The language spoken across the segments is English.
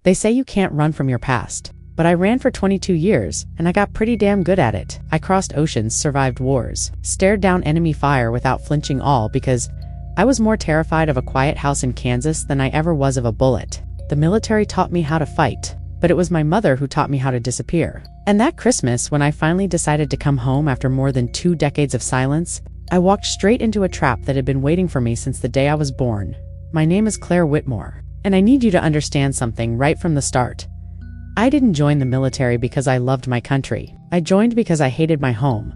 They say you can't run from your past. But I ran for 22 years, and I got pretty damn good at it. I crossed oceans, survived wars, stared down enemy fire without flinching, all because I was more terrified of a quiet house in Kansas than I ever was of a bullet. The military taught me how to fight, but it was my mother who taught me how to disappear. And that Christmas, when I finally decided to come home after more than 2 decades of silence, I walked straight into a trap that had been waiting for me since the day I was born. My name is Claire Whitmore, and I need you to understand something right from the start. I didn't join the military because I loved my country. I joined because I hated my home.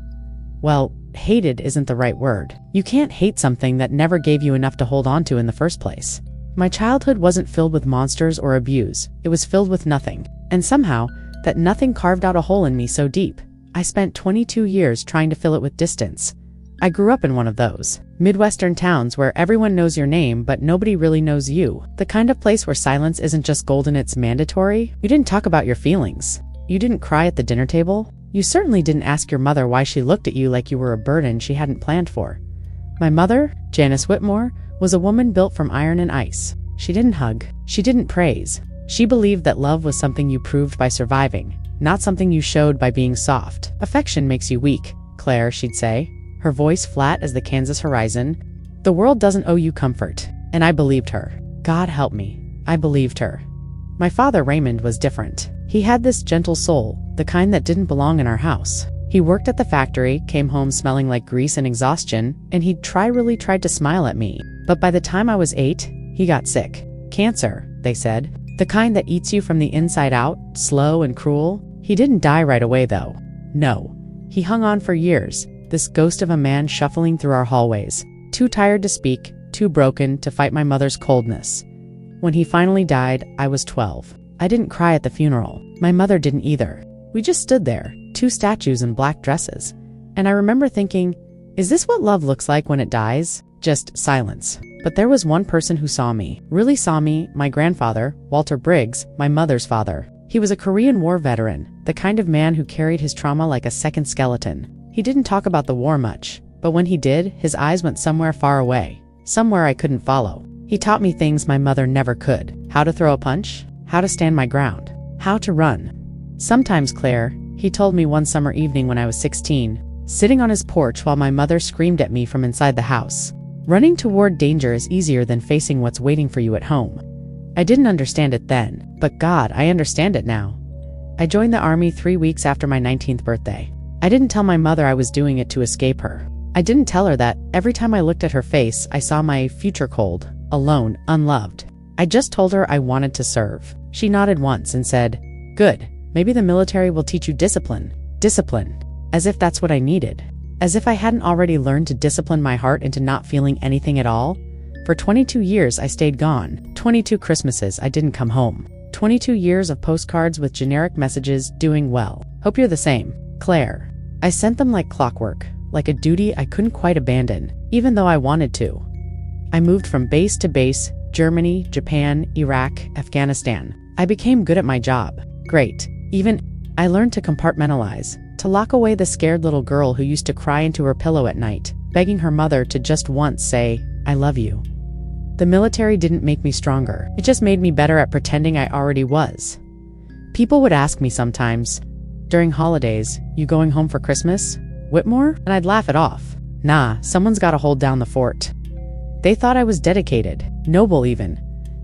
Well, hated isn't the right word. You can't hate something that never gave you enough to hold on to in the first place. My childhood wasn't filled with monsters or abuse. It was filled with nothing. And somehow, that nothing carved out a hole in me so deep. I spent 22 years trying to fill it with distance. I grew up in one of those Midwestern towns where everyone knows your name, but nobody really knows you. The kind of place where silence isn't just golden, it's mandatory. You didn't talk about your feelings. You didn't cry at the dinner table. You certainly didn't ask your mother why she looked at you like you were a burden she hadn't planned for. My mother, Janice Whitmore, was a woman built from iron and ice. She didn't hug. She didn't praise. She believed that love was something you proved by surviving, not something you showed by being soft. Affection makes you weak, Claire, she'd say, her voice flat as the Kansas horizon. The world doesn't owe you comfort. And I believed her. God help me. I believed her. My father, Raymond, was different. He had this gentle soul, the kind that didn't belong in our house. He worked at the factory, came home smelling like grease and exhaustion, and he'd really tried to smile at me. But by the time I was 8, he got sick. Cancer, they said. The kind that eats you from the inside out, slow and cruel. He didn't die right away, though. No. He hung on for years, this ghost of a man shuffling through our hallways, too tired to speak, too broken to fight my mother's coldness. When he finally died, I was 12. I didn't cry at the funeral. My mother didn't either. We just stood there, 2 statues in black dresses. And I remember thinking, is this what love looks like when it dies? Just silence. But there was one person who saw me, really saw me, my grandfather, Walter Briggs, my mother's father. He was a Korean War veteran, the kind of man who carried his trauma like a second skeleton. He didn't talk about the war much, but when he did, his eyes went somewhere far away, somewhere I couldn't follow. He taught me things my mother never could. How to throw a punch, how to stand my ground, how to run. Sometimes, Claire, he told me one summer evening when I was 16, sitting on his porch while my mother screamed at me from inside the house. Running toward danger is easier than facing what's waiting for you at home. I didn't understand it then, but God, I understand it now. I joined the Army 3 weeks after my 19th birthday. I didn't tell my mother I was doing it to escape her. I didn't tell her that every time I looked at her face, I saw my future cold, alone, unloved. I just told her I wanted to serve. She nodded once and said, "Good, maybe the military will teach you discipline." Discipline. As if that's what I needed. As if I hadn't already learned to discipline my heart into not feeling anything at all. For 22 years I stayed gone. 22 Christmases I didn't come home. 22 years of postcards with generic messages, doing well. Hope you're the same, Claire. I sent them like clockwork, like a duty I couldn't quite abandon, even though I wanted to. I moved from base to base, Germany, Japan, Iraq, Afghanistan. I became good at my job. Great. Even I learned to compartmentalize, to lock away the scared little girl who used to cry into her pillow at night, begging her mother to just once say, "I love you." The military didn't make me stronger. It just made me better at pretending I already was. People would ask me sometimes, during holidays, "You going home for Christmas, Whitmore?" And I'd laugh it off. Nah, someone's gotta hold down the fort. They thought I was dedicated, noble even.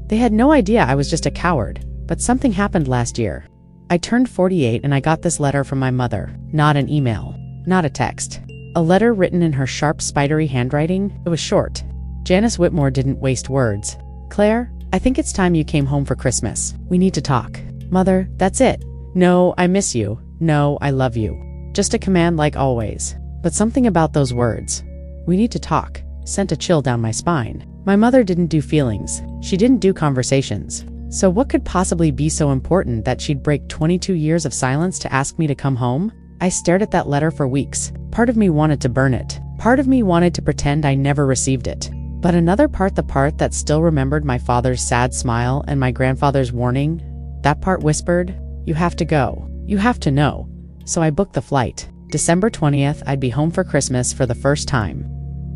They had no idea I was just a coward. But something happened last year. I turned 48 and I got this letter from my mother. Not an email, not a text. A letter written in her sharp, spidery handwriting. It was short. Janice Whitmore didn't waste words. "Claire, I think it's time you came home for Christmas. We need to talk." "Mother, that's it. No, I miss you. No, I love you." Just a command like always. But something about those words, "We need to talk," sent a chill down my spine. My mother didn't do feelings. She didn't do conversations. So what could possibly be so important that she'd break 22 years of silence to ask me to come home? I stared at that letter for weeks. Part of me wanted to burn it. Part of me wanted to pretend I never received it. But another part, the part that still remembered my father's sad smile and my grandfather's warning, that part whispered, "You have to go. You have to know." So I booked the flight. December 20th, I'd be home for Christmas for the first time.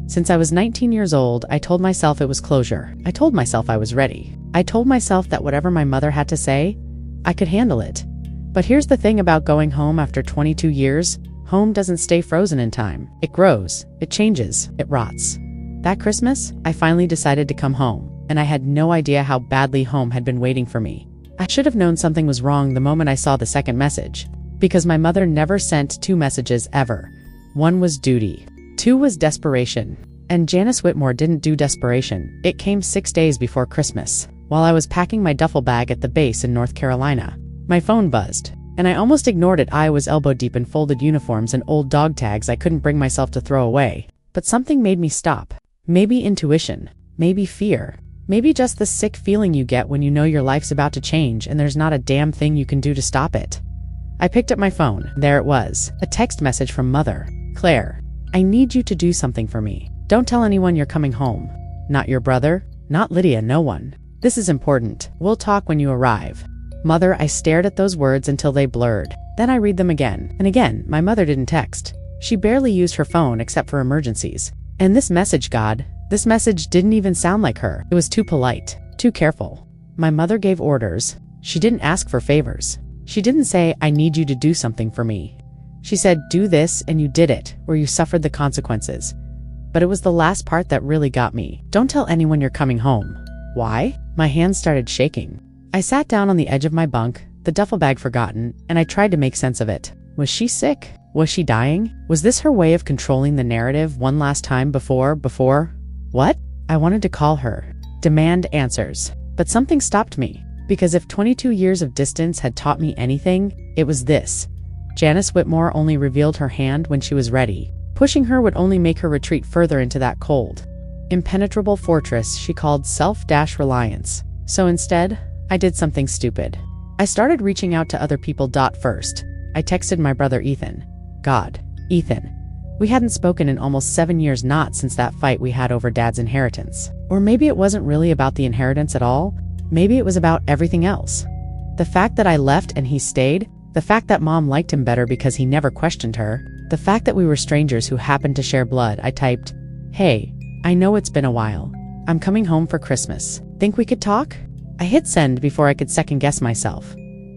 Since I was 19 years old, I told myself it was closure. I told myself I was ready. I told myself that whatever my mother had to say, I could handle it. But here's the thing about going home after 22 years. Home doesn't stay frozen in time. It grows, it changes, it rots. That Christmas, I finally decided to come home, and I had no idea how badly home had been waiting for me. I should have known something was wrong the moment I saw the second message, because my mother never sent 2 messages ever. 1 was duty, 2 was desperation. And Janice Whitmore didn't do desperation. It came 6 days before Christmas, while I was packing my duffel bag at the base in North Carolina. My phone buzzed, and I almost ignored it. I was elbow deep in folded uniforms and old dog tags I couldn't bring myself to throw away. But something made me stop. Maybe intuition, maybe fear, maybe just the sick feeling you get when you know your life's about to change and there's not a damn thing you can do to stop it. I picked up my phone. There it was, a text message from Mother. Claire, I need you to do something for me. Don't tell anyone you're coming home. Not your brother, not Lydia, no one. This is important. We'll talk when you arrive. Mother. I stared at those words until they blurred. Then I read them again. And again, my mother didn't text. She barely used her phone except for emergencies. And this message, God, this message didn't even sound like her. It was too polite, too careful. My mother gave orders. She didn't ask for favors. She didn't say, I need you to do something for me. She said, do this, and you did it, or you suffered the consequences. But it was the last part that really got me. Don't tell anyone you're coming home. Why? My hands started shaking. I sat down on the edge of my bunk, the duffel bag forgotten, and I tried to make sense of it. Was she sick? Was she dying? Was this her way of controlling the narrative one last time before? What? I wanted to call her, demand answers. But something stopped me. Because if 22 years of distance had taught me anything, it was this. Janice Whitmore only revealed her hand when she was ready. Pushing her would only make her retreat further into that cold, impenetrable fortress she called self-reliance. So instead, I did something stupid. I started reaching out to other people. First, I texted my brother Ethan. God, Ethan. We hadn't spoken in almost 7 years, not since that fight we had over Dad's inheritance. Or maybe it wasn't really about the inheritance at all. Maybe it was about everything else. The fact that I left and he stayed, the fact that Mom liked him better because he never questioned her, the fact that we were strangers who happened to share blood. I typed, hey, I know it's been a while. I'm coming home for Christmas. Think we could talk? I hit send before I could second guess myself.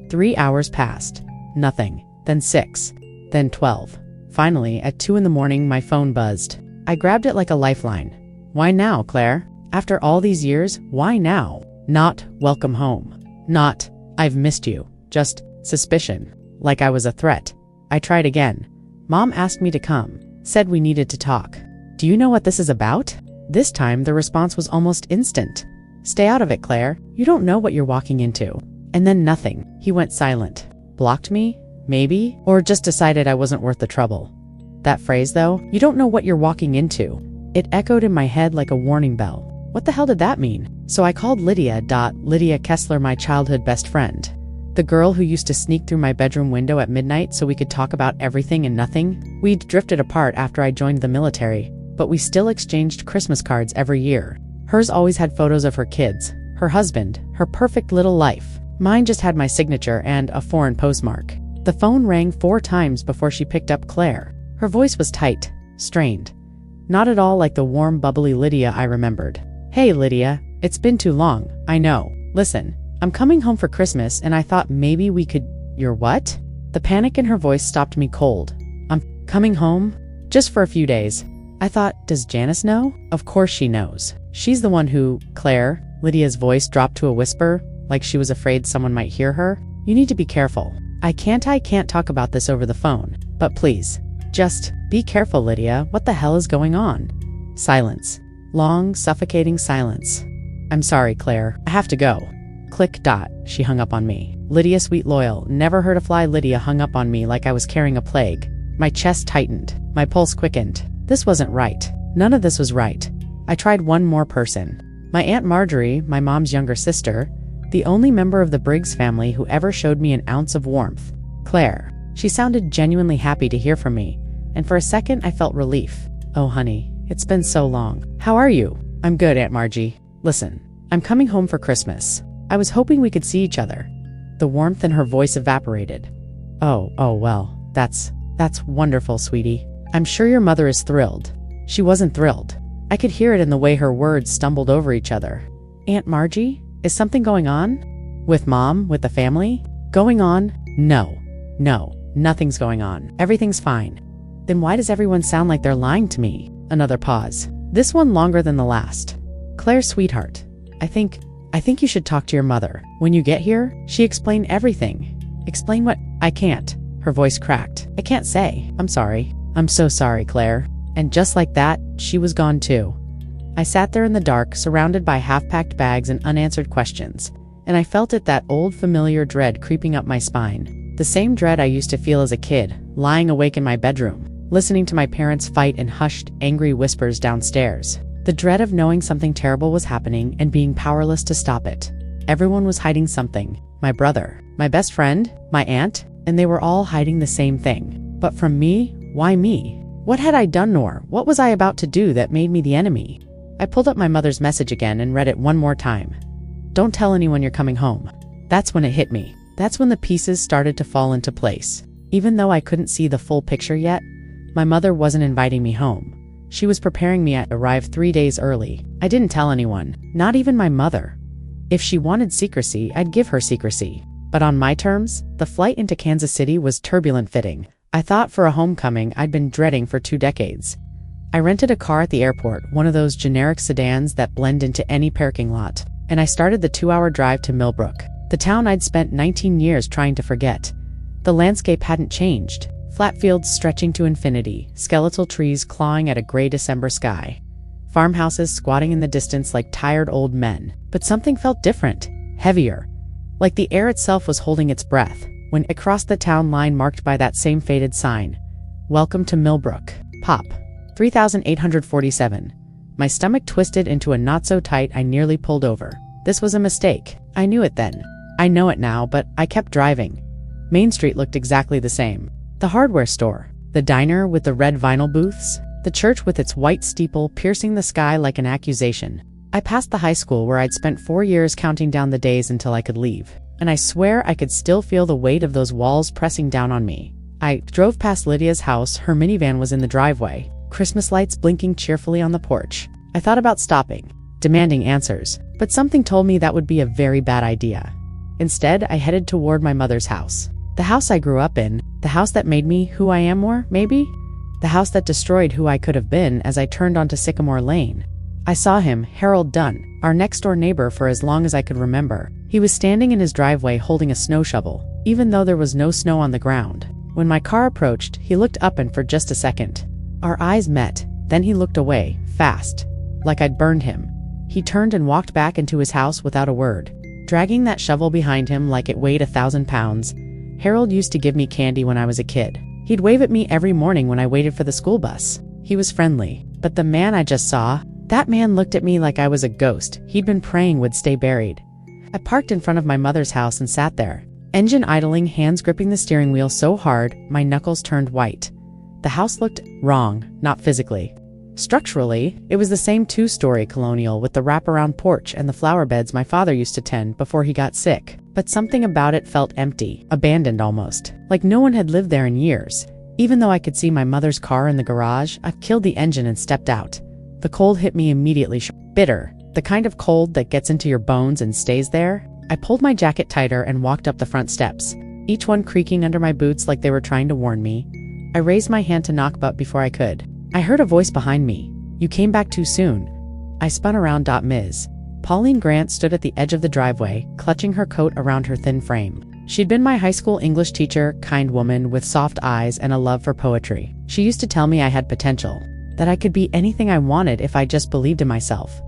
3 hours passed. Nothing. Then 6. Then 12. Finally, at 2 in the morning, my phone buzzed. I grabbed it like a lifeline. Why now, Claire? After all these years, why now? Not, welcome home. Not, I've missed you. Just, suspicion. Like I was a threat. I tried again. Mom asked me to come. Said we needed to talk. Do you know what this is about? This time, the response was almost instant. Stay out of it, Claire. You don't know what you're walking into. And then nothing. He went silent. Blocked me? Maybe? Or just decided I wasn't worth the trouble. That phrase, though, you don't know what you're walking into. It echoed in my head like a warning bell. What the hell did that mean? So I called Lydia. Lydia Kessler, my childhood best friend. The girl who used to sneak through my bedroom window at midnight so we could talk about everything and nothing. We'd drifted apart after I joined the military, but we still exchanged Christmas cards every year. Hers always had photos of her kids, her husband, her perfect little life. Mine just had my signature and a foreign postmark. The phone rang 4 times before she picked up. Claire. Her voice was tight, strained. Not at all like the warm, bubbly Lydia I remembered. Hey, Lydia. It's been too long, I know. Listen, I'm coming home for Christmas and I thought maybe we could… You're what? The panic in her voice stopped me cold. I'm coming home? Just for a few days. I thought, does Janice know? Of course she knows. She's the one who… Claire, Lydia's voice dropped to a whisper, like she was afraid someone might hear her. You need to be careful. I can't talk about this over the phone. But please, just be careful, Lydia. What the hell is going on? Silence. Long, suffocating silence. I'm sorry, Claire. I have to go. Click. She hung up on me. Lydia, sweet, loyal, never hurt a fly. Lydia hung up on me like I was carrying a plague. My chest tightened. My pulse quickened. This wasn't right. None of this was right. I tried one more person. My Aunt Marjorie, my mom's younger sister, the only member of the Briggs family who ever showed me an ounce of warmth. Claire. She sounded genuinely happy to hear from me, and for a second I felt relief. Oh, honey, it's been so long. How are you? I'm good, Aunt Margie. Listen, I'm coming home for Christmas. I was hoping we could see each other. The warmth in her voice evaporated. Oh, well, that's wonderful, sweetie. I'm sure your mother is thrilled. She wasn't thrilled. I could hear it in the way her words stumbled over each other. Aunt Margie? Is something going on? With Mom? With the family? Going on? No, nothing's going on. Everything's fine. Then why does everyone sound like they're lying to me? Another pause. This one longer than the last. Claire, sweetheart, I think you should talk to your mother. When you get here, she explained everything. Explain what? I can't. Her voice cracked. I can't say. I'm sorry. I'm so sorry, Claire. And just like that, she was gone too. I sat there in the dark, surrounded by half-packed bags and unanswered questions, and I felt that old familiar dread creeping up my spine. The same dread I used to feel as a kid, lying awake in my bedroom, listening to my parents fight in hushed, angry whispers downstairs. The dread of knowing something terrible was happening and being powerless to stop it. Everyone was hiding something. My brother, my best friend, my aunt, and they were all hiding the same thing. But from me? Why me? What had I done, nor what was I about to do that made me the enemy? I pulled up my mother's message again and read it one more time. Don't tell anyone you're coming home. That's when it hit me. That's when the pieces started to fall into place. Even though I couldn't see the full picture yet, my mother wasn't inviting me home. She was preparing me to arrive 3 days early. I didn't tell anyone, not even my mother. If she wanted secrecy, I'd give her secrecy. But on my terms, the flight into Kansas City was turbulent fitting. I thought for a homecoming I'd been dreading for 2 decades. I rented a car at the airport, one of those generic sedans that blend into any parking lot, and I started the 2-hour drive to Millbrook, the town I'd spent 19 years trying to forget. The landscape hadn't changed. Flat fields stretching to infinity, skeletal trees clawing at a gray December sky, farmhouses squatting in the distance like tired old men. But something felt different, heavier, like the air itself was holding its breath, when I crossed the town line marked by that same faded sign. Welcome to Millbrook. Pop. 3,847. My stomach twisted into a knot so tight I nearly pulled over. This was a mistake. I knew it then. I know it now, but I kept driving. Main Street looked exactly the same. The hardware store, the diner with the red vinyl booths, the church with its white steeple piercing the sky like an accusation. I passed the high school where I'd spent 4 years counting down the days until I could leave, and I swear I could still feel the weight of those walls pressing down on me. I drove past Lydia's house. Her minivan was in the driveway, Christmas lights blinking cheerfully on the porch. I thought about stopping, demanding answers, but something told me that would be a very bad idea. Instead, I headed toward my mother's house. The house I grew up in, the house that made me who I am more, maybe? The house that destroyed who I could have been as I turned onto Sycamore Lane. I saw him, Harold Dunn, our next-door neighbor for as long as I could remember. He was standing in his driveway holding a snow shovel, even though there was no snow on the ground. When my car approached, he looked up and for just a second. Our eyes met, then he looked away, fast, like I'd burned him. He turned and walked back into his house without a word, dragging that shovel behind him like it weighed 1,000 pounds. Harold used to give me candy when I was a kid. He'd wave at me every morning when I waited for the school bus. He was friendly. But the man I just saw, that man looked at me like I was a ghost he'd been praying would stay buried. I parked in front of my mother's house and sat there, engine idling, hands gripping the steering wheel so hard my knuckles turned white. The house looked wrong, not physically. Structurally, it was the same 2-story colonial with the wraparound porch and the flower beds my father used to tend before he got sick. But something about it felt empty, abandoned almost, like no one had lived there in years. Even though I could see my mother's car in the garage, I killed the engine and stepped out. The cold hit me immediately, bitter, the kind of cold that gets into your bones and stays there. I pulled my jacket tighter and walked up the front steps, each one creaking under my boots like they were trying to warn me. I raised my hand to knock, but before I could, I heard a voice behind me. You came back too soon. I spun around. Ms. Pauline Grant stood at the edge of the driveway, clutching her coat around her thin frame. She'd been my high school English teacher, kind woman with soft eyes and a love for poetry. She used to tell me I had potential, that I could be anything I wanted if I just believed in myself.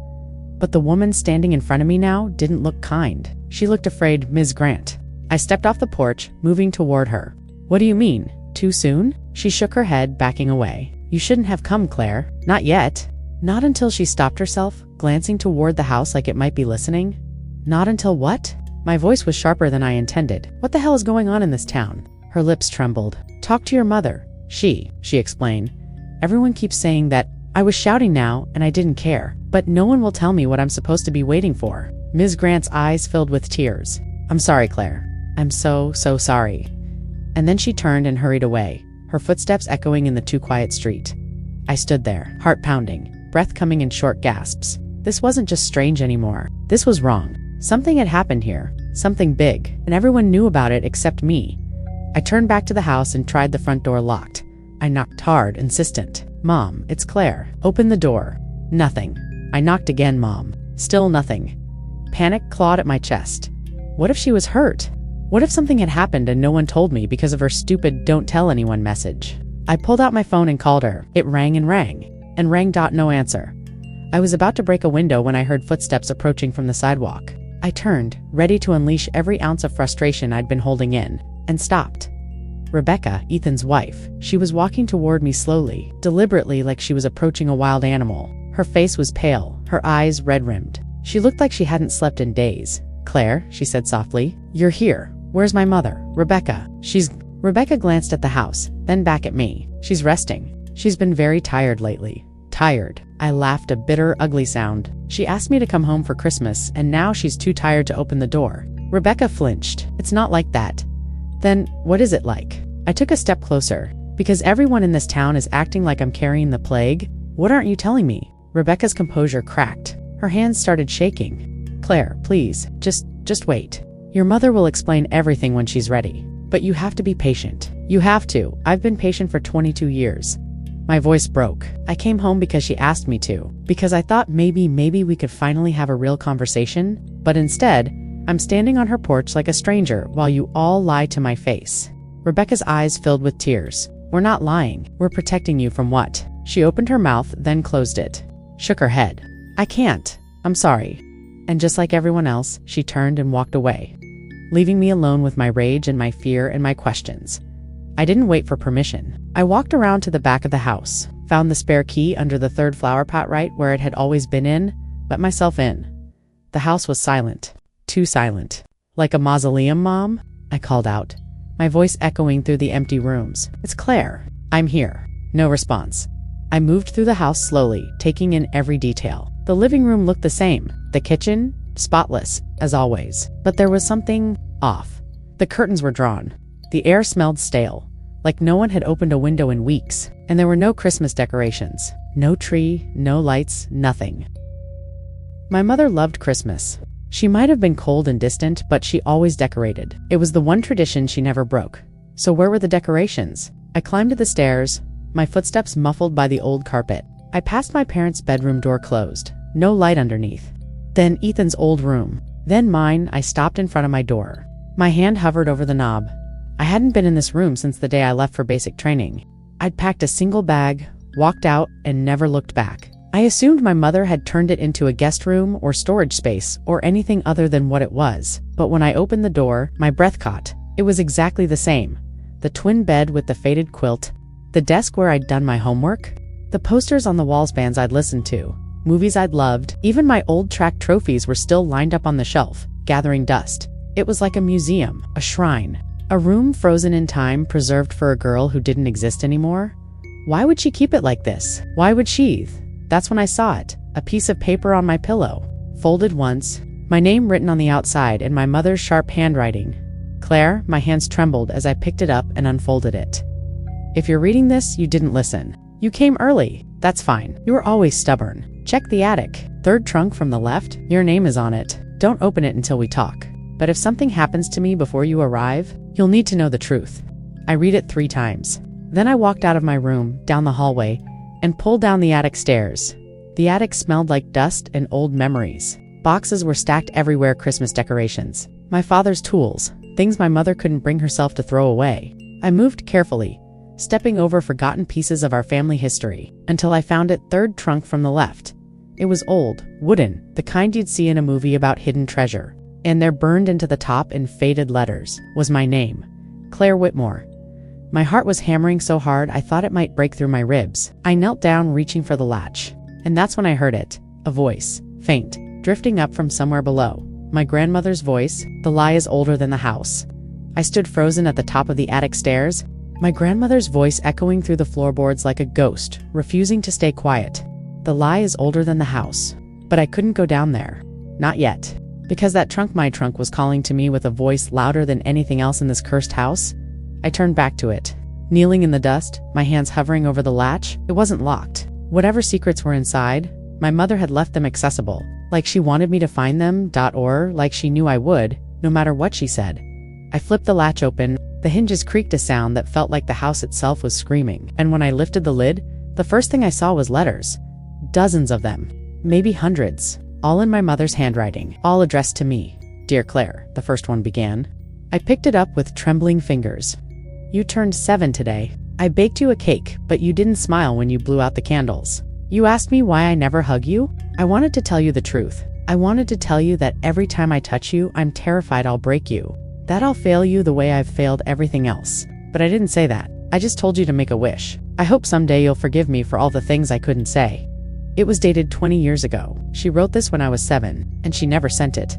But the woman standing in front of me now didn't look kind. She looked afraid. Ms. Grant. I stepped off the porch, moving toward her. What do you mean? Too soon? She shook her head, backing away. You shouldn't have come, Claire. Not yet. Not until. She stopped herself, glancing toward the house like it might be listening. Not until what? My voice was sharper than I intended. What the hell is going on in this town? Her lips trembled. Talk to your mother. She explained. Everyone keeps saying that. I was shouting now, and I didn't care. But no one will tell me what I'm supposed to be waiting for. Ms. Grant's eyes filled with tears. I'm sorry, Claire. I'm so sorry. And then she turned and hurried away, her footsteps echoing in the too quiet street. I stood there, heart pounding. breath coming in short gasps. This wasn't just strange anymore. This was wrong. Something had happened here. Something big. And everyone knew about it except me. I turned back to the house and tried the front door locked. I knocked hard, insistent. "Mom, it's Claire. Open the door." Nothing. I knocked again, Mom. Still nothing. Panic clawed at my chest. What if she was hurt? What if something had happened and no one told me because of her stupid "don't tell anyone" message? I pulled out my phone and called her. It rang and rang. And rang. No answer. I was about to break a window when I heard footsteps approaching from the sidewalk. I turned, ready to unleash every ounce of frustration I'd been holding in, and stopped. Rebecca, Ethan's wife. She was walking toward me slowly, deliberately, like she was approaching a wild animal. Her face was pale, her eyes red-rimmed. She looked like she hadn't slept in days. "Claire," she said softly, "you're here. Where's my mother? Rebecca. Rebecca glanced at the house, then back at me. "She's resting. She's been very tired lately." Tired. I laughed a bitter, ugly sound. She asked me to come home for Christmas, and now she's too tired to open the door. Rebecca flinched. "It's not like that." "Then, what is it like?" I took a step closer. "Because everyone in this town is acting like I'm carrying the plague? What aren't you telling me?" Rebecca's composure cracked. Her hands started shaking. "Claire, please, just wait. Your mother will explain everything when she's ready. But you have to be patient. You have to. I've been patient for 22 years. My voice broke. "I came home because she asked me to. Because I thought maybe we could finally have a real conversation. But instead, I'm standing on her porch like a stranger while you all lie to my face." Rebecca's eyes filled with tears. "We're not lying. We're protecting you from what?" She opened her mouth, then closed it. Shook her head. "I can't. I'm sorry." And just like everyone else, she turned and walked away, leaving me alone with my rage and my fear and my questions. I didn't wait for permission. I walked around to the back of the house, found the spare key under the third flower pot right where it had always been in, let myself in. The house was silent. Too silent. "Like a mausoleum, Mom?" I called out, my voice echoing through the empty rooms. "It's Claire. I'm here." No response. I moved through the house slowly, taking in every detail. The living room looked the same. The kitchen, spotless, as always. But there was something off. The curtains were drawn. The air smelled stale, like no one had opened a window in weeks. And there were no Christmas decorations. No tree, no lights, nothing. My mother loved Christmas. She might have been cold and distant, but she always decorated. It was the one tradition she never broke. So where were the decorations? I climbed to the stairs, my footsteps muffled by the old carpet. I passed my parents' bedroom door closed. No light underneath. Then Ethan's old room. Then mine. I stopped in front of my door. My hand hovered over the knob. I hadn't been in this room since the day I left for basic training. I'd packed a single bag, walked out, and never looked back. I assumed my mother had turned it into a guest room or storage space or anything other than what it was. But when I opened the door, my breath caught. It was exactly the same. The twin bed with the faded quilt, the desk where I'd done my homework, the posters on the walls, bands I'd listened to, movies I'd loved, even my old track trophies were still lined up on the shelf, gathering dust. It was like a museum, a shrine, a room frozen in time, preserved for a girl who didn't exist anymore. Why would she keep it like this? Why would she? That's when I saw it, a piece of paper on my pillow, folded once, my name written on the outside in my mother's sharp handwriting. Claire. My hands trembled as I picked it up and unfolded it. If you're reading this, you didn't listen. You came early. That's fine. You were always stubborn. Check the attic. Third trunk from the left. Your name is on it. Don't open it until we talk. But if something happens to me before you arrive, you'll need to know the truth. I read it 3 times. Then I walked out of my room, down the hallway, and pulled down the attic stairs. The attic smelled like dust and old memories. Boxes were stacked everywhere, Christmas decorations. My father's tools, things my mother couldn't bring herself to throw away. I moved carefully, stepping over forgotten pieces of our family history, until I found it, third trunk from the left. It was old, wooden, the kind you'd see in a movie about hidden treasure. And there, burned into the top in faded letters, was my name, Claire Whitmore. My heart was hammering so hard I thought it might break through my ribs. I knelt down, reaching for the latch. And that's when I heard it, a voice, faint, drifting up from somewhere below. My grandmother's voice. The lie is older than the house. I stood frozen at the top of the attic stairs, my grandmother's voice echoing through the floorboards like a ghost, refusing to stay quiet. The lie is older than the house. But I couldn't go down there. Not yet. Because that trunk, my trunk, was calling to me with a voice louder than anything else in this cursed house. I turned back to it, kneeling in the dust, my hands hovering over the latch. It wasn't locked. Whatever secrets were inside, my mother had left them accessible, like she wanted me to find them, or like she knew I would, no matter what she said. I flipped the latch open, the hinges creaked a sound that felt like the house itself was screaming, and when I lifted the lid, the first thing I saw was letters. Dozens of them, maybe hundreds, all in my mother's handwriting, all addressed to me. "Dear Claire," the first one began. I picked it up with trembling fingers. "You turned 7 today. I baked you a cake, but you didn't smile when you blew out the candles. You asked me why I never hug you? I wanted to tell you the truth. I wanted to tell you that every time I touch you, I'm terrified I'll break you. That I'll fail you the way I've failed everything else. But I didn't say that. I just told you to make a wish. I hope someday you'll forgive me for all the things I couldn't say." It was dated 20 years ago. She wrote this when I was 7, and she never sent it.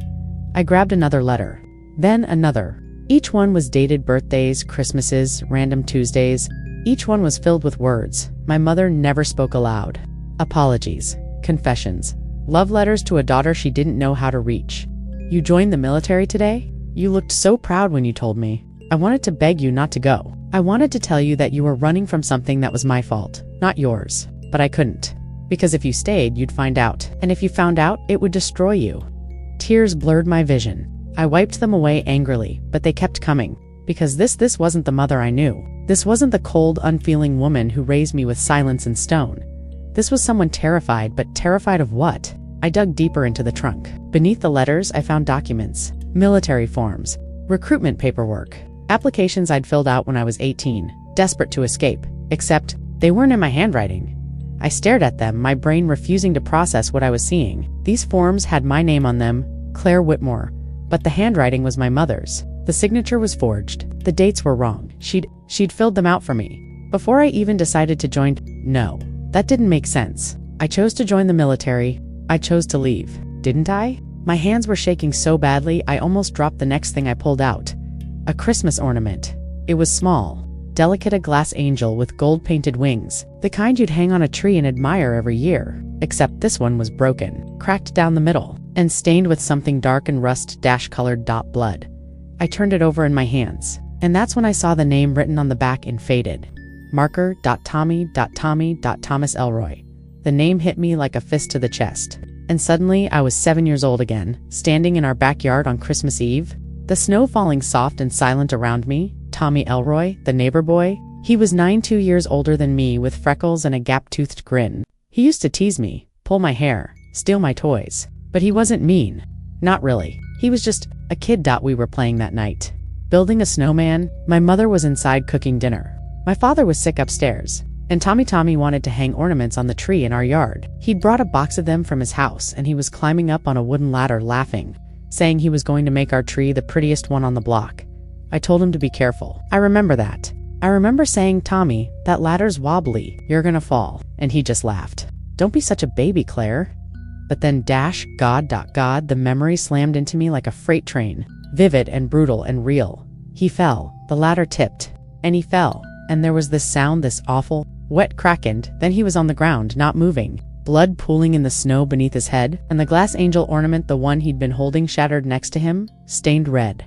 I grabbed another letter. Then another. Each one was dated birthdays, Christmases, random Tuesdays. Each one was filled with words my mother never spoke aloud. Apologies, confessions, love letters to a daughter she didn't know how to reach. "You joined the military today? You looked so proud when you told me. I wanted to beg you not to go. I wanted to tell you that you were running from something that was my fault, not yours. But I couldn't. Because if you stayed, you'd find out. And if you found out, it would destroy you." Tears blurred my vision. I wiped them away angrily, but they kept coming. Because this wasn't the mother I knew. This wasn't the cold, unfeeling woman who raised me with silence and stone. This was someone terrified, but terrified of what? I dug deeper into the trunk. Beneath the letters, I found documents. Military forms. Recruitment paperwork. Applications I'd filled out when I was 18, desperate to escape. Except, they weren't in my handwriting. I stared at them, my brain refusing to process what I was seeing. These forms had my name on them, Claire Whitmore, but the handwriting was my mother's. The signature was forged. The dates were wrong. She'd filled them out for me. Before I even decided to join. No, that didn't make sense. I chose to join the military. I chose to leave. Didn't I? My hands were shaking so badly, I almost dropped the next thing I pulled out. A Christmas ornament. It was small, delicate, a glass angel with gold-painted wings, the kind you'd hang on a tree and admire every year. Except this one was broken, cracked down the middle, and stained with something dark and rust-colored blood. I turned it over in my hands, and that's when I saw the name written on the back in faded. Marker.Tommy.Thomas Elroy. The name hit me like a fist to the chest. And suddenly, I was 7 years old again, standing in our backyard on Christmas Eve. The snow falling soft and silent around me. Tommy Elroy, the neighbor boy. He was 2 years older than me, with freckles and a gap-toothed grin. He used to tease me, pull my hair, steal my toys. But he wasn't mean. Not really. He was just a kid. We were playing that night. Building a snowman. My mother was inside cooking dinner. My father was sick upstairs. And Tommy wanted to hang ornaments on the tree in our yard. He'd brought a box of them from his house, and he was climbing up on a wooden ladder laughing, saying he was going to make our tree the prettiest one on the block. I told him to be careful. I remember that. I remember saying, "Tommy, that ladder's wobbly. You're gonna fall." And he just laughed. "Don't be such a baby, Claire." But then God, the memory slammed into me like a freight train, vivid and brutal and real. He fell. The ladder tipped. And he fell. And there was this sound, this awful, wet crackened. Then he was on the ground, not moving. Blood pooling in the snow beneath his head, and the glass angel ornament, the one he'd been holding, shattered next to him, stained red.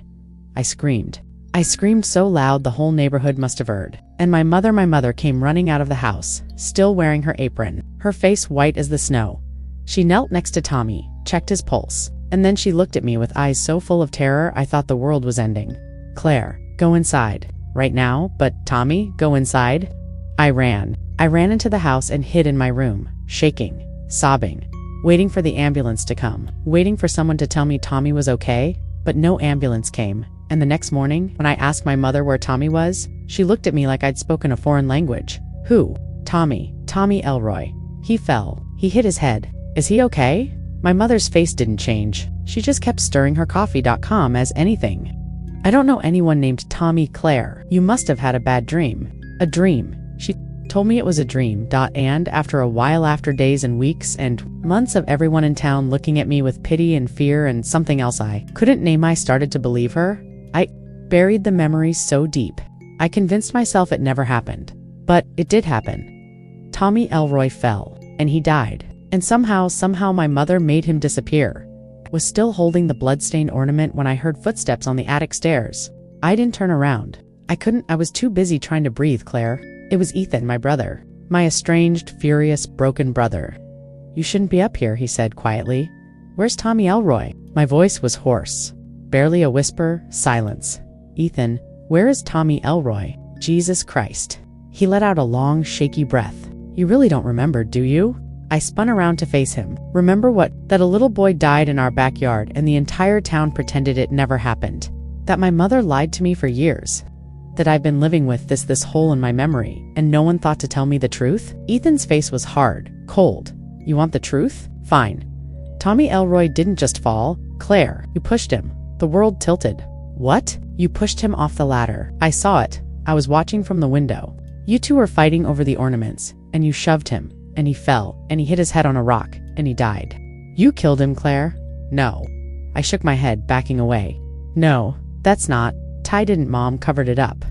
I screamed. I screamed so loud the whole neighborhood must have heard. And my mother came running out of the house, still wearing her apron, her face white as the snow. She knelt next to Tommy, checked his pulse, and then she looked at me with eyes so full of terror I thought the world was ending. "Claire, go inside. Right now, but Tommy, go inside." I ran into the house and hid in my room, shaking, sobbing, waiting for the ambulance to come, waiting for someone to tell me Tommy was okay, but no ambulance came. And the next morning, when I asked my mother where Tommy was, she looked at me like I'd spoken a foreign language. "Who?" "Tommy Elroy. He fell. He hit his head. Is he okay?" My mother's face didn't change. She just kept stirring her coffee.com as anything. "I don't know anyone named Tommy, Claire. You must have had a bad dream." "A dream." She told me it was a dream. And after a while, after days and weeks and months of everyone in town looking at me with pity and fear and something else I couldn't name, I started to believe her. I buried the memory so deep. I convinced myself it never happened. But it did happen. Tommy Elroy fell, and he died. And somehow my mother made him disappear. Was still holding the bloodstained ornament when I heard footsteps on the attic stairs. I didn't turn around. I couldn't. I was too busy trying to breathe, Claire. It was Ethan, my brother. My estranged, furious, broken brother. "You shouldn't be up here," he said quietly. "Where's Tommy Elroy?" My voice was hoarse. Barely a whisper, silence. "Ethan, where is Tommy Elroy?" Jesus Christ. He let out a long, shaky breath. "You really don't remember, do you?" I spun around to face him. "Remember what? That a little boy died in our backyard and the entire town pretended it never happened. That my mother lied to me for years. That I've been living with this hole in my memory, and no one thought to tell me the truth?" Ethan's face was hard, cold. "You want the truth? Fine. Tommy Elroy didn't just fall. Claire, you pushed him." The world tilted. "What? You pushed him off the ladder." "I saw it. I was watching from the window. You two were fighting over the ornaments, and you shoved him, and he fell, and he hit his head on a rock, and he died." "You killed him, Claire?" "No." I shook my head, backing away. "No, that's not. Ty didn't. Mom covered it up."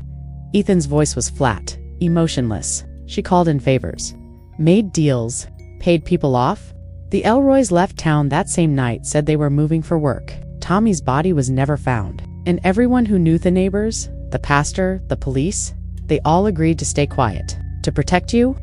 Ethan's voice was flat, emotionless. "She called in favors. Made deals. Paid people off. The Elroys left town that same night, said they were moving for work. Tommy's body was never found. And everyone who knew, the neighbors, the pastor, the police, they all agreed to stay quiet. To protect you?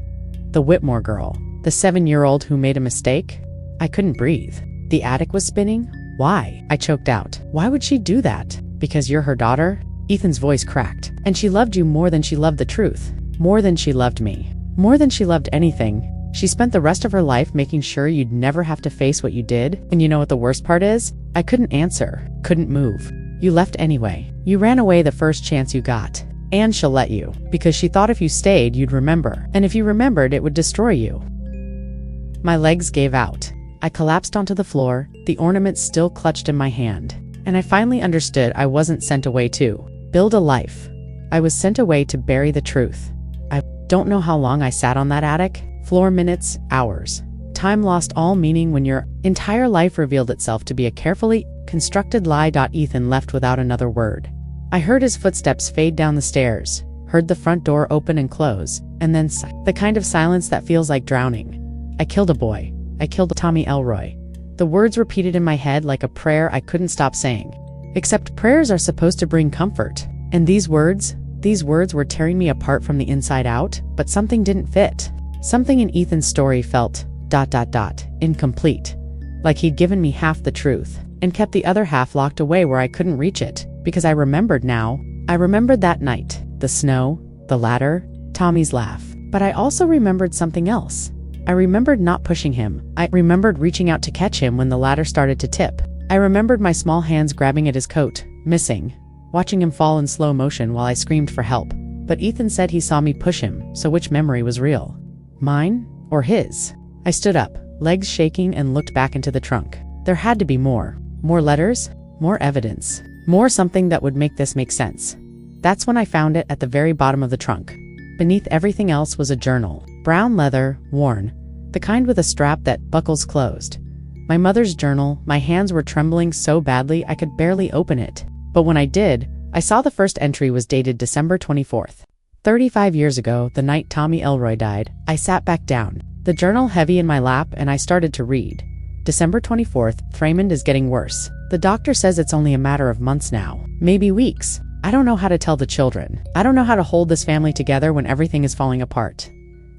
The Whitmore girl. The 7-year-old who made a mistake?" I couldn't breathe. The attic was spinning. "Why?" I choked out. "Why would she do that? Because you're her daughter?" Ethan's voice cracked. "And she loved you more than she loved the truth. More than she loved me. More than she loved anything. She spent the rest of her life making sure you'd never have to face what you did. And you know what the worst part is? I couldn't answer. Couldn't move. You left anyway. You ran away the first chance you got. And she'll let you. Because she thought if you stayed, you'd remember. And if you remembered, it would destroy you." My legs gave out. I collapsed onto the floor, the ornaments still clutched in my hand. And I finally understood I wasn't sent away to build a life. I was sent away to bury the truth. I don't know how long I sat on that attic. Floor minutes, hours. Time lost all meaning when your entire life revealed itself to be a carefully constructed lie. Ethan left without another word. I heard his footsteps fade down the stairs, heard the front door open and close, and then the kind of silence that feels like drowning. "I killed a boy. I killed Tommy Elroy." The words repeated in my head like a prayer I couldn't stop saying. Except prayers are supposed to bring comfort. And these words were tearing me apart from the inside out, but something didn't fit. Something in Ethan's story felt ... incomplete. Like he'd given me half the truth, and kept the other half locked away where I couldn't reach it. Because I remembered now. I remembered that night. The snow, the ladder, Tommy's laugh. But I also remembered something else. I remembered not pushing him. I remembered reaching out to catch him when the ladder started to tip. I remembered my small hands grabbing at his coat, missing. Watching him fall in slow motion while I screamed for help. But Ethan said he saw me push him, so which memory was real? Mine? Or his? I stood up, legs shaking, and looked back into the trunk. There had to be more. More letters? More evidence. More something that would make this make sense. That's when I found it at the very bottom of the trunk. Beneath everything else was a journal. Brown leather, worn. The kind with a strap that buckles closed. My mother's journal. My hands were trembling so badly I could barely open it. But when I did, I saw the first entry was dated December 24th. 35 years ago, the night Tommy Elroy died. I sat back down, the journal heavy in my lap, and I started to read. December 24th, Raymond is getting worse. The doctor says it's only a matter of months now. Maybe weeks. I don't know how to tell the children. I don't know how to hold this family together when everything is falling apart.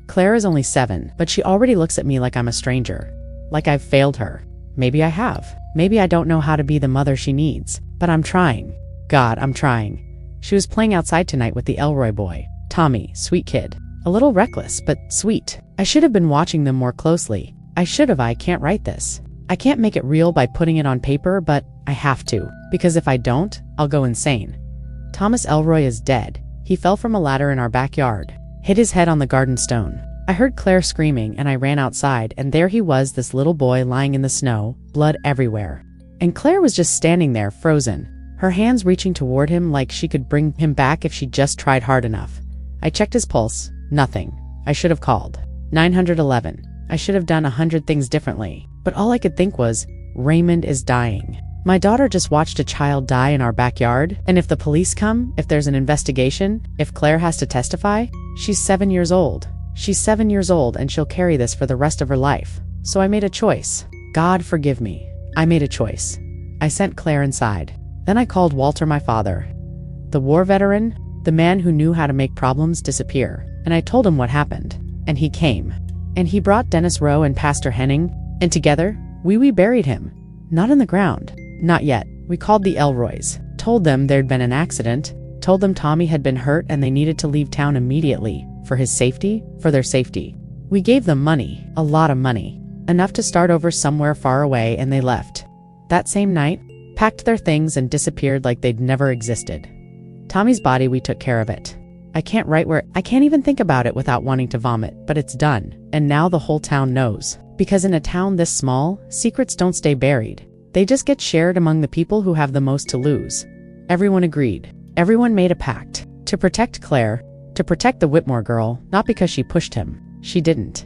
Claire is only 7, but she already looks at me like I'm a stranger. Like I've failed her. Maybe I have. Maybe I don't know how to be the mother she needs. But I'm trying. God, I'm trying. She was playing outside tonight with the Elroy boy. Tommy, sweet kid. A little reckless, but sweet. I should have been watching them more closely. I can't write this. I can't make it real by putting it on paper, but I have to. Because if I don't, I'll go insane. Thomas Elroy is dead. He fell from a ladder in our backyard. Hit his head on the garden stone. I heard Claire screaming and I ran outside, and there he was, this little boy lying in the snow, blood everywhere. And Claire was just standing there, frozen. Her hands reaching toward him like she could bring him back if she just tried hard enough. I checked his pulse. Nothing. I should have called 911. I should have done 100 things differently. But all I could think was, Raymond is dying. My daughter just watched a child die in our backyard, and if the police come, if there's an investigation, if Claire has to testify, she's 7 years old. She's 7 years old and she'll carry this for the rest of her life. So I made a choice. God forgive me. I made a choice. I sent Claire inside. Then I called Walter, my father. The war veteran, the man who knew how to make problems disappear, and I told him what happened. And he came. And he brought Dennis Rowe and Pastor Henning, and together, we buried him. Not in the ground. Not yet. We called the Elroys, told them there'd been an accident, told them Tommy had been hurt and they needed to leave town immediately, for his safety, for their safety. We gave them money, a lot of money, enough to start over somewhere far away, and they left. That same night, packed their things and disappeared like they'd never existed. Tommy's body, we took care of it. I can't even think about it without wanting to vomit, but it's done, and now the whole town knows. Because in a town this small, secrets don't stay buried. They just get shared among the people who have the most to lose. Everyone agreed. Everyone made a pact. To protect Claire, to protect the Whitmore girl, not because she pushed him. She didn't.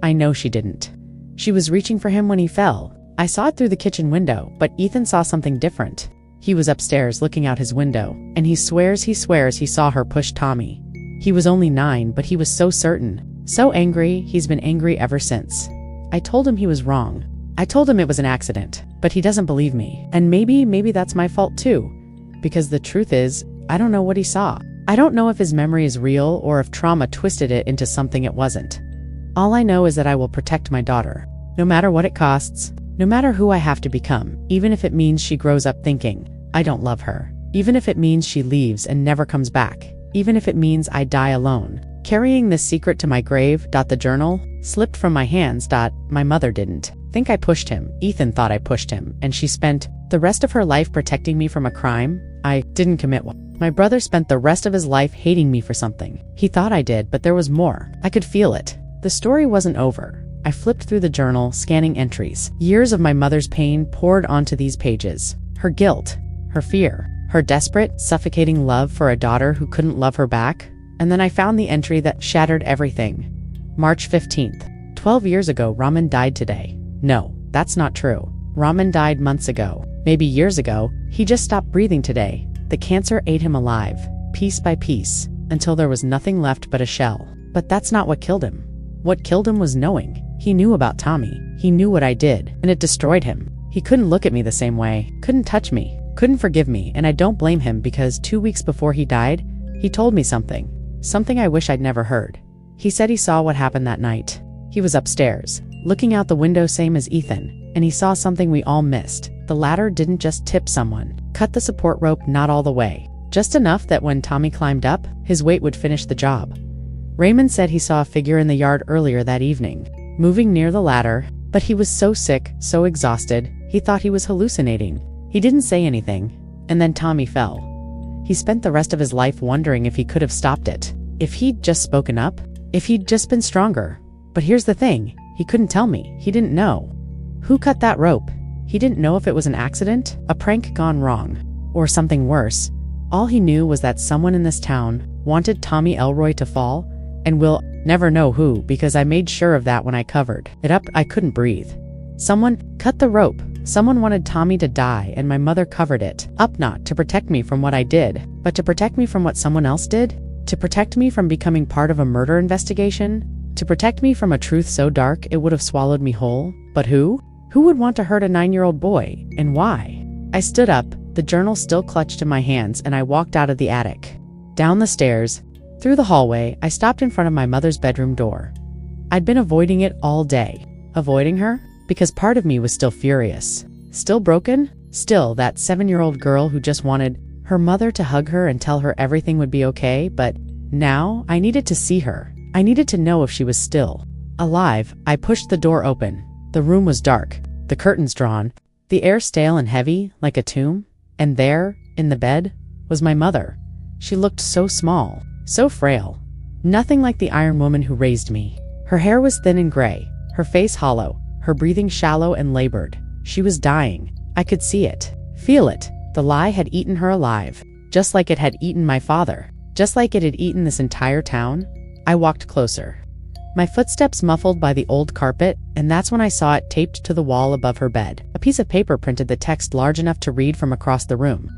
I know she didn't. She was reaching for him when he fell. I saw it through the kitchen window, but Ethan saw something different. He was upstairs looking out his window, and he swears he saw her push Tommy. He was only 9, but he was so certain. So angry, he's been angry ever since. I told him he was wrong. I told him it was an accident, but he doesn't believe me. And maybe that's my fault too. Because the truth is, I don't know what he saw. I don't know if his memory is real or if trauma twisted it into something it wasn't. All I know is that I will protect my daughter. No matter what it costs, no matter who I have to become, even if it means she grows up thinking, I don't love her. Even if it means she leaves and never comes back. Even if it means I die alone. Carrying this secret to my grave. The journal slipped from my hands. My mother didn't think I pushed him. Ethan thought I pushed him, and she spent the rest of her life protecting me from a crime I didn't commit. My brother spent the rest of his life hating me for something he thought I did, but there was more. I could feel it. The story wasn't over. I flipped through the journal, scanning entries. Years of my mother's pain poured onto these pages. Her guilt, her fear, her desperate, suffocating love for a daughter who couldn't love her back. And then I found the entry that shattered everything. March 15th. 12 years ago, Raman died today. No, that's not true. Raman died months ago. Maybe years ago. He just stopped breathing today. The cancer ate him alive, piece by piece, until there was nothing left but a shell. But that's not what killed him. What killed him was knowing. He knew about Tommy. He knew what I did, and it destroyed him. He couldn't look at me the same way, couldn't touch me, couldn't forgive me, and I don't blame him because 2 weeks before he died, he told me something I wish I'd never heard. He said he saw what happened that night. He was upstairs, looking out the window same as Ethan, and he saw something we all missed. The ladder didn't just tip someone, cut the support rope not all the way, just enough that when Tommy climbed up, his weight would finish the job. Raymond said he saw a figure in the yard earlier that evening, moving near the ladder, but he was so sick, so exhausted, he thought he was hallucinating. He didn't say anything, and then Tommy fell. He spent the rest of his life wondering if he could have stopped it, if he'd just spoken up, if he'd just been stronger. But here's the thing, he couldn't tell me, he didn't know. Who cut that rope? He didn't know if it was an accident, a prank gone wrong, or something worse. All he knew was that someone in this town wanted Tommy Elroy to fall, and we'll never know who because I made sure of that when I covered it up. I couldn't breathe. Someone cut the rope. Someone wanted Tommy to die, and my mother covered it up, not to protect me from what I did, but to protect me from what someone else did, to protect me from becoming part of a murder investigation, to protect me from a truth so dark it would have swallowed me whole. But who? Who would want to hurt a 9-year-old boy, and why? I stood up, the journal still clutched in my hands, and I walked out of the attic. Down the stairs, through the hallway, I stopped in front of my mother's bedroom door. I'd been avoiding it all day. Avoiding her? Because part of me was still furious. Still broken? Still that 7-year-old girl who just wanted her mother to hug her and tell her everything would be okay, but now I needed to see her. I needed to know if she was still alive. I pushed the door open. The room was dark, the curtains drawn, the air stale and heavy, like a tomb. And there, in the bed, was my mother. She looked so small, so frail. Nothing like the iron woman who raised me. Her hair was thin and gray, her face hollow, her breathing shallow and labored. She was dying. I could see it, feel it. The lie had eaten her alive, just like it had eaten my father, just like it had eaten this entire town. I walked closer. My footsteps muffled by the old carpet, and that's when I saw it taped to the wall above her bed. A piece of paper printed the text large enough to read from across the room.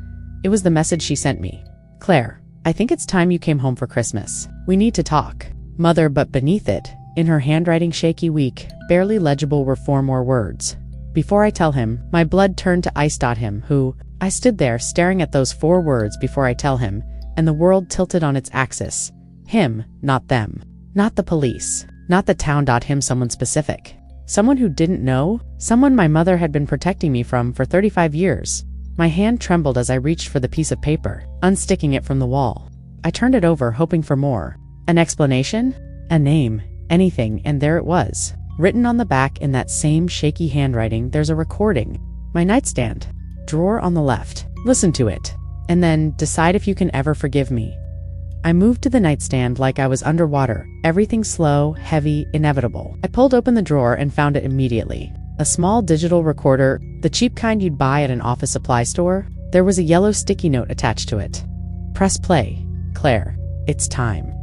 It was the message she sent me. Claire, I think it's time you came home for Christmas. We need to talk. Mother, but beneath it, in her handwriting shaky weak, barely legible were 4 more words. Before I tell him, my blood turned to ice. Him, who? I stood there staring at those 4 words before I tell him, and the world tilted on its axis. Him, not them. Not the police. Not the town. Him, someone specific. Someone who didn't know, someone my mother had been protecting me from for 35 years. My hand trembled as I reached for the piece of paper, unsticking it from the wall. I turned it over, hoping for more. An explanation? A name? Anything, and there it was. Written on the back in that same shaky handwriting, there's a recording. My nightstand. Drawer on the left. Listen to it. And then decide if you can ever forgive me. I moved to the nightstand like I was underwater, everything slow, heavy, inevitable. I pulled open the drawer and found it immediately. A small digital recorder, the cheap kind you'd buy at an office supply store. There was a yellow sticky note attached to it. Press play. Claire, it's time.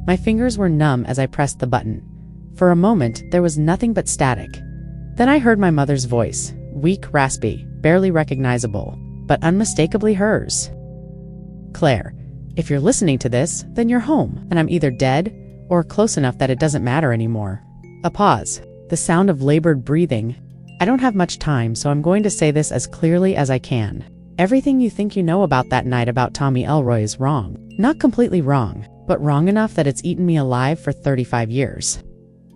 My fingers were numb as I pressed the button. For a moment, there was nothing but static. Then I heard my mother's voice, weak, raspy, barely recognizable, but unmistakably hers. Claire, if you're listening to this, then you're home, and I'm either dead or close enough that it doesn't matter anymore. A pause. The sound of labored breathing. I don't have much time, so I'm going to say this as clearly as I can. Everything you think you know about that night about Tommy Elroy is wrong. Not completely wrong, but wrong enough that it's eaten me alive for 35 years.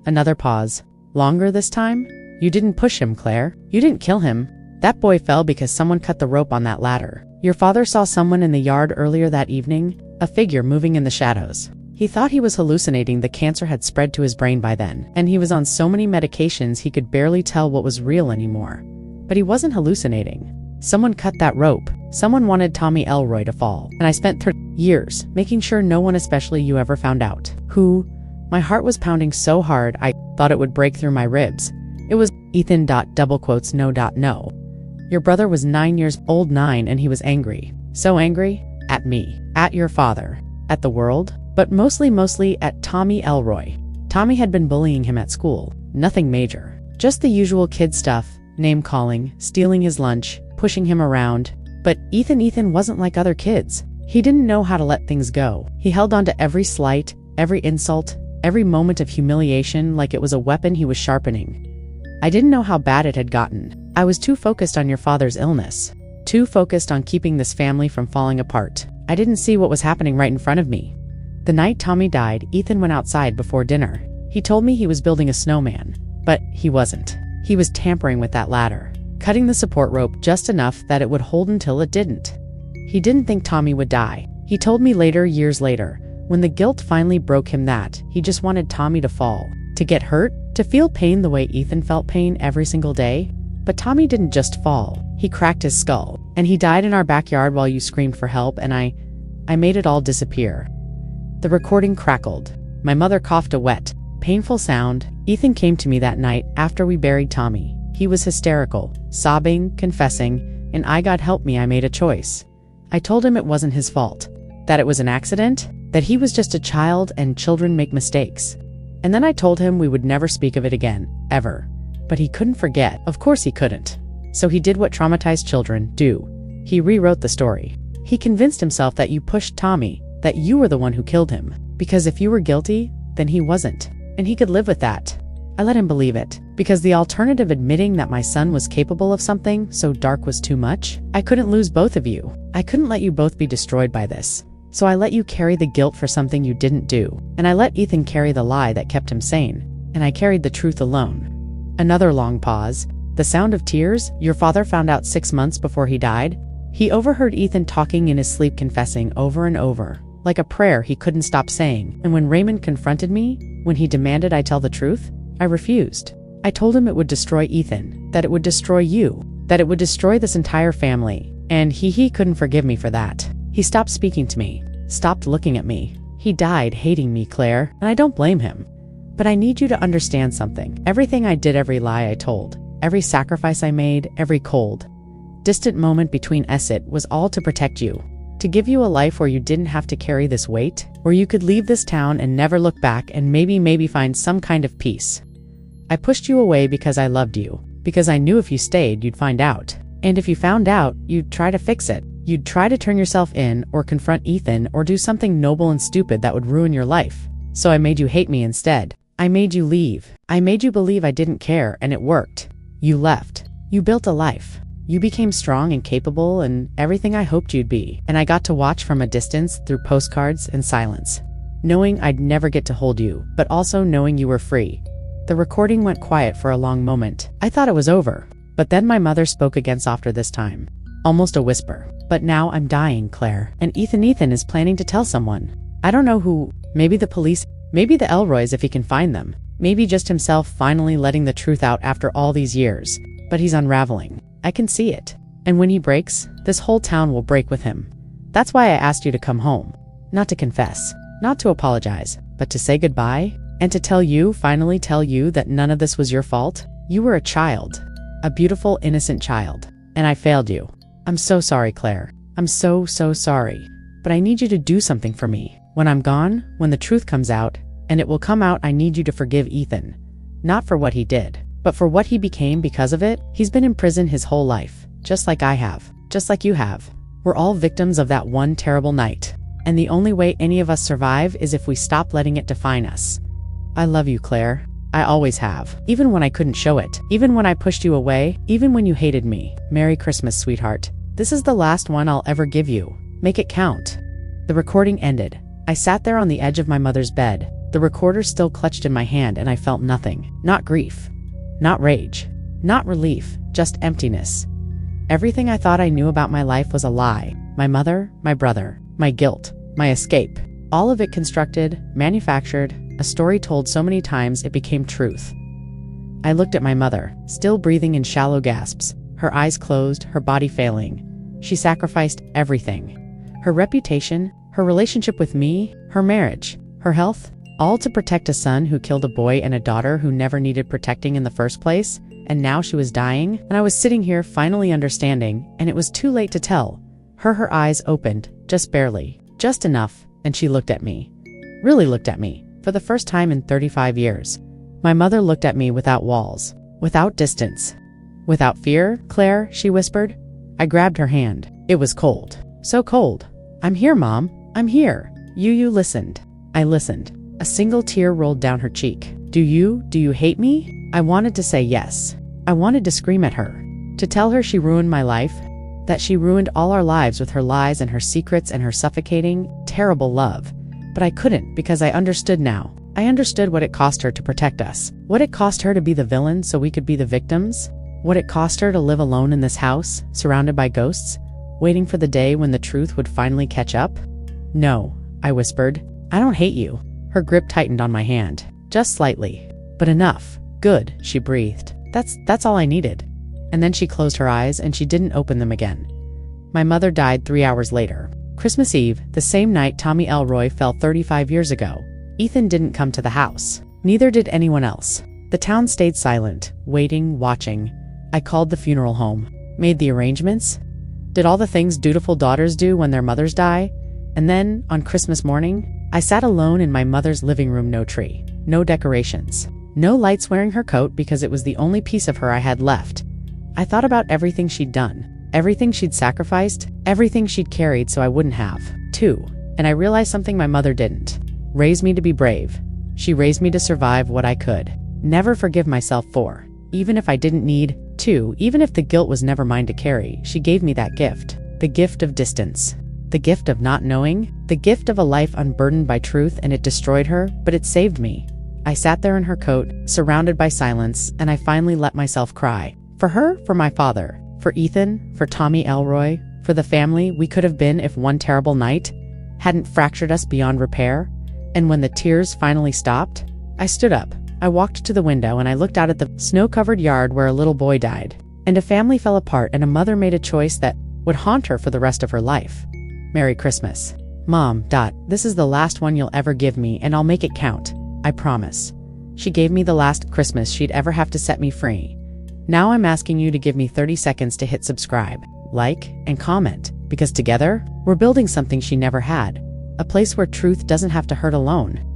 Another pause. Longer this time? You didn't push him, Claire. You didn't kill him. That boy fell because someone cut the rope on that ladder. Your father saw someone in the yard earlier that evening, a figure moving in the shadows. He thought he was hallucinating. The cancer had spread to his brain by then, and he was on so many medications he could barely tell what was real anymore. But he wasn't hallucinating. Someone cut that rope. Someone wanted Tommy Elroy to fall, and I spent 30 years making sure no one, especially you, ever found out. Who? My heart was pounding so hard I thought it would break through my ribs. It was Ethan. No. Your brother was 9 years old, 9, and he was angry. So angry. At me. At your father. At the world. But mostly at Tommy Elroy. Tommy had been bullying him at school. Nothing major. Just the usual kid stuff. Name calling, stealing his lunch, pushing him around. But Ethan wasn't like other kids. He didn't know how to let things go. He held on to every slight, every insult, every moment of humiliation like it was a weapon he was sharpening. I didn't know how bad it had gotten. I was too focused on your father's illness. Too focused on keeping this family from falling apart. I didn't see what was happening right in front of me. The night Tommy died, Ethan went outside before dinner. He told me he was building a snowman. But he wasn't. He was tampering with that ladder, cutting the support rope just enough that it would hold until it didn't. He didn't think Tommy would die. He told me later, years later, when the guilt finally broke him, that he just wanted Tommy to fall, to get hurt, to feel pain the way Ethan felt pain every single day. But Tommy didn't just fall. He cracked his skull, and he died in our backyard while you screamed for help, and I made it all disappear. The recording crackled. My mother coughed a wet, painful sound. Ethan came to me that night after we buried Tommy. He was hysterical, sobbing, confessing, and God help me, I made a choice. I told him it wasn't his fault, that it was an accident, that he was just a child and children make mistakes. And then I told him we would never speak of it again, ever. But he couldn't forget. Of course he couldn't. So he did what traumatized children do. He rewrote the story. He convinced himself that you pushed Tommy, that you were the one who killed him. Because if you were guilty, then he wasn't. And he could live with that. I let him believe it, because the alternative, admitting that my son was capable of something so dark, was too much. I couldn't lose both of you. I couldn't let you both be destroyed by this. So I let you carry the guilt for something you didn't do. And I let Ethan carry the lie that kept him sane. And I carried the truth alone. Another long pause. The sound of tears. Your father found out 6 months before he died. He overheard Ethan talking in his sleep, confessing over and over, like a prayer he couldn't stop saying. And when Raymond confronted me, when he demanded I tell the truth, I refused. I told him it would destroy Ethan, that it would destroy you, that it would destroy this entire family. And he couldn't forgive me for that. He stopped speaking to me, stopped looking at me. He died hating me, Claire, and I don't blame him. But I need you to understand something. Everything I did, every lie I told, every sacrifice I made, every cold, distant moment between us, it was all to protect you. To give you a life where you didn't have to carry this weight, where you could leave this town and never look back and maybe find some kind of peace. I pushed you away because I loved you, because I knew if you stayed, you'd find out. And if you found out, you'd try to fix it. You'd try to turn yourself in or confront Ethan or do something noble and stupid that would ruin your life. So I made you hate me instead. I made you leave. I made you believe I didn't care, and it worked. You left. You built a life. You became strong and capable and everything I hoped you'd be. And I got to watch from a distance through postcards and silence. knowing I'd never get to hold you, but also knowing you were free. The recording went quiet for a long moment. I thought it was over, but then my mother spoke again softer this time. Almost a whisper. But now I'm dying, Claire. And Ethan is planning to tell someone. I don't know who. Maybe the police. Maybe the Elroys if he can find them. Maybe just himself finally letting the truth out after all these years. But he's unraveling. I can see it. And when he breaks, this whole town will break with him. That's why I asked you to come home. Not to confess. Not to apologize. But to say goodbye. And to finally tell you that none of this was your fault. You were a child. A beautiful, innocent child. And I failed you. I'm so sorry, Claire. I'm so sorry. But I need you to do something for me. When I'm gone, when the truth comes out, and it will come out, I need you to forgive Ethan. Not for what he did, but for what he became because of it. He's been in prison his whole life, just like I have, just like you have. We're all victims of that one terrible night. And the only way any of us survive is if we stop letting it define us. I love you, Claire. I always have. Even when I couldn't show it. Even when I pushed you away. Even when you hated me. Merry Christmas, sweetheart. This is the last one I'll ever give you. Make it count. The recording ended. I sat there on the edge of my mother's bed, the recorder still clutched in my hand, and I felt nothing. Not grief. Not rage. Not relief. Just emptiness. Everything I thought I knew about my life was a lie. My mother, my brother, my guilt, my escape. All of it constructed, manufactured, a story told so many times it became truth. I looked at my mother, still breathing in shallow gasps, her eyes closed, her body failing. She sacrificed everything. Her reputation, her relationship with me, her marriage, her health, all to protect a son who killed a boy and a daughter who never needed protecting in the first place. And now she was dying, and I was sitting here finally understanding, and it was too late to tell. Her eyes opened, just barely, just enough, and she looked at me. Really looked at me, for the first time in 35 years. My mother looked at me without walls, without distance. Without fear, Claire, she whispered. I grabbed her hand. It was cold. So cold. I'm here, Mom. I'm here. You listened. I listened. A single tear rolled down her cheek. Do you hate me? I wanted to say yes. I wanted to scream at her. To tell her she ruined my life. That she ruined all our lives with her lies and her secrets and her suffocating, terrible love. But I couldn't because I understood now. I understood what it cost her to protect us. What it cost her to be the villain so we could be the victims. What it cost her to live alone in this house, surrounded by ghosts, waiting for the day when the truth would finally catch up. No, I whispered. I don't hate you. Her grip tightened on my hand, just slightly. But enough. Good, she breathed. That's all I needed. And then she closed her eyes and she didn't open them again. My mother died 3 hours later. Christmas Eve, the same night Tommy Elroy fell 35 years ago. Ethan didn't come to the house. Neither did anyone else. The town stayed silent, waiting, watching. I called the funeral home, made the arrangements, did all the things dutiful daughters do when their mothers die. And then, on Christmas morning, I sat alone in my mother's living room. No tree, no decorations, no lights wearing her coat because it was the only piece of her I had left. I thought about everything she'd done, everything she'd sacrificed, everything she'd carried so I wouldn't have, too. And I realized something my mother didn't. Raise me to be brave. She raised me to survive what I could. Never forgive myself for. Even if I didn't need to, even if the guilt was never mine to carry, she gave me that gift. The gift of distance. The gift of not knowing. The gift of a life unburdened by truth, and it destroyed her, but it saved me. I sat there in her coat, surrounded by silence, and I finally let myself cry. For her, for my father, for Ethan, for Tommy Elroy, for the family we could have been if one terrible night hadn't fractured us beyond repair. And when the tears finally stopped, I stood up. I walked to the window and I looked out at the snow-covered yard where a little boy died. And a family fell apart and a mother made a choice that would haunt her for the rest of her life. Merry Christmas. Mom, this is the last one you'll ever give me and I'll make it count. I promise. She gave me the last Christmas she'd ever have to set me free. Now I'm asking you to give me 30 seconds to hit subscribe, like, and comment, because together, we're building something she never had. A place where truth doesn't have to hurt alone.